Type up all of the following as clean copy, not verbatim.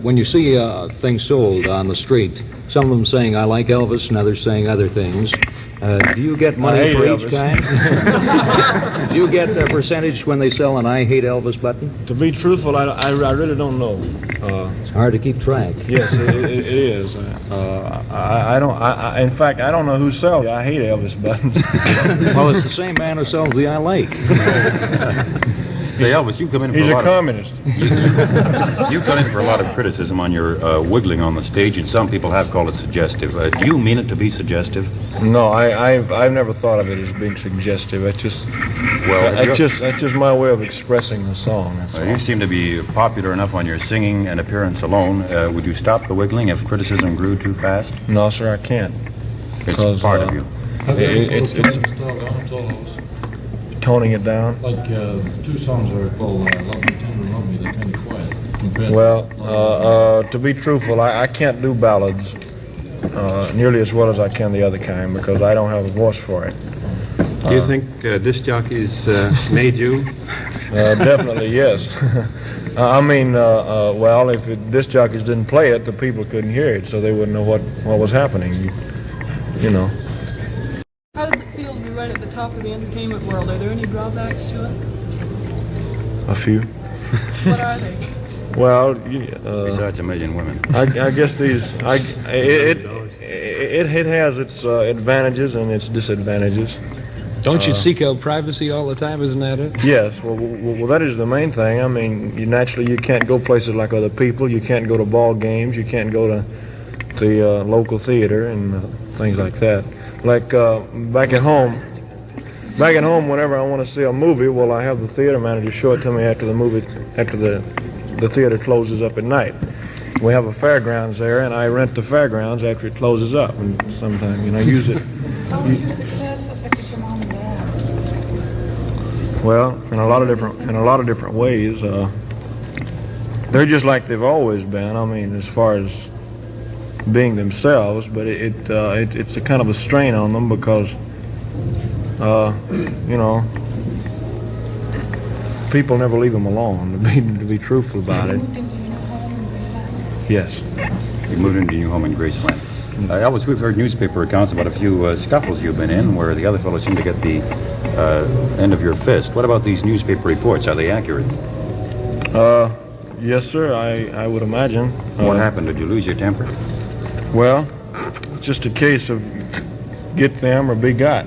When you see things sold on the street, some of them saying, "I like Elvis," and others saying other things. Do you get money for each kind? Do you get a percentage when they sell an "I hate Elvis" button? To be truthful, I really don't know. It's hard to keep track. Yes, it is. In fact, I don't know who sells the "I hate Elvis" buttons. Well, it's the same man who sells the "I like." Say, Elvis, you come in for He's a a lot communist. You come in for a lot of criticism on your wiggling on the stage, and some people have called it suggestive. Do you mean it to be suggestive? No, I've never thought of it as being suggestive. It's just that's just my way of expressing the song. That's all. You seem to be popular enough on your singing and appearance alone. Would you stop the wiggling if criticism grew too fast? No, sir, I can't. It's part of you. It's toning it down. Like two songs are called "Love Me Tender, Love Me," they're kind of quiet. Well, to be truthful, I can't do ballads nearly as well as I can the other kind because I don't have a voice for it. Do you think disc jockeys made you? Definitely, yes. I mean, well, if disc jockeys didn't play it, the people couldn't hear it, so they wouldn't know what was happening. You know. How does it feel to be right at the top of the entertainment world? Are there any drawbacks to it? A few. What are they? Well, Besides a million women. I guess it has its advantages and its disadvantages. Don't you seek out privacy all the time? Isn't that it? Yes. Well, that is the main thing. I mean, you can't go places like other people. You can't go to ball games. You can't go to the local theater and things like that. Like back at home, whenever I want to see a movie, well, I have the theater manager show it to me after the theater closes up at night. We have a fairgrounds there, and I rent the fairgrounds after it closes up, and sometimes use it. How has your success affected your mom and dad? Well, in a lot of different ways. They're just like they've always been. I mean, as far as being themselves, but it's a kind of a strain on them because people never leave them alone. To be truthful about it. Yes. You moved into your home in Graceland. Elvis, we've heard newspaper accounts about a few scuffles you've been in where the other fellow seemed to get the end of your fist. What about these newspaper reports? Are they accurate? Yes, sir. I would imagine. What happened? Did you lose your temper? Well, just a case of get them or be got,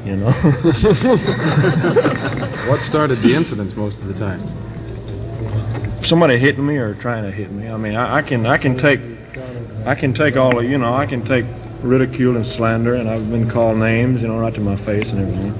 What started the incidents most of the time? Somebody hitting me or trying to hit me. I mean, I can take all of I can take ridicule and slander, and I've been called names, right to my face and everything.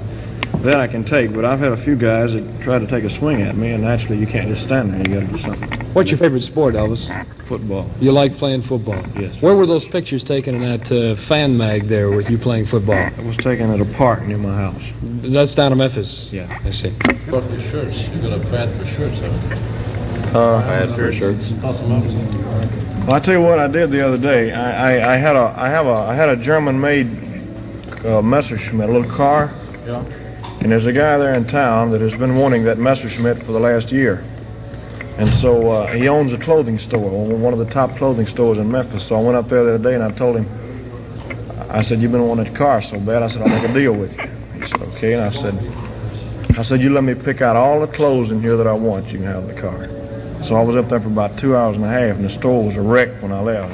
That I can take, but I've had a few guys that try to take a swing at me, and naturally you can't just stand there. You got to do something. What's your favorite sport, Elvis? Football. You like playing football? Yes. Where were those pictures taken in that fan mag there with you playing football? It was taken at a park near my house. That's down in Memphis? Yeah. I see. What about the shirts? You got a fad for shirts, haven't you? I had pair of shirts. Well, I tell you what I did the other day. I had a German-made Messerschmitt, a little car. Yeah. And there's a guy there in town that has been wanting that Messerschmitt for the last year. And so he owns a clothing store, one of the top clothing stores in Memphis. So I went up there the other day and I told him, I said, "You've been wanting that car so bad." I said, "I'll make a deal with you." He said, "Okay." And I said, "You let me pick out all the clothes in here that I want. You can have the car." So I was up there for about 2 hours and a half, and the store was a wreck when I left.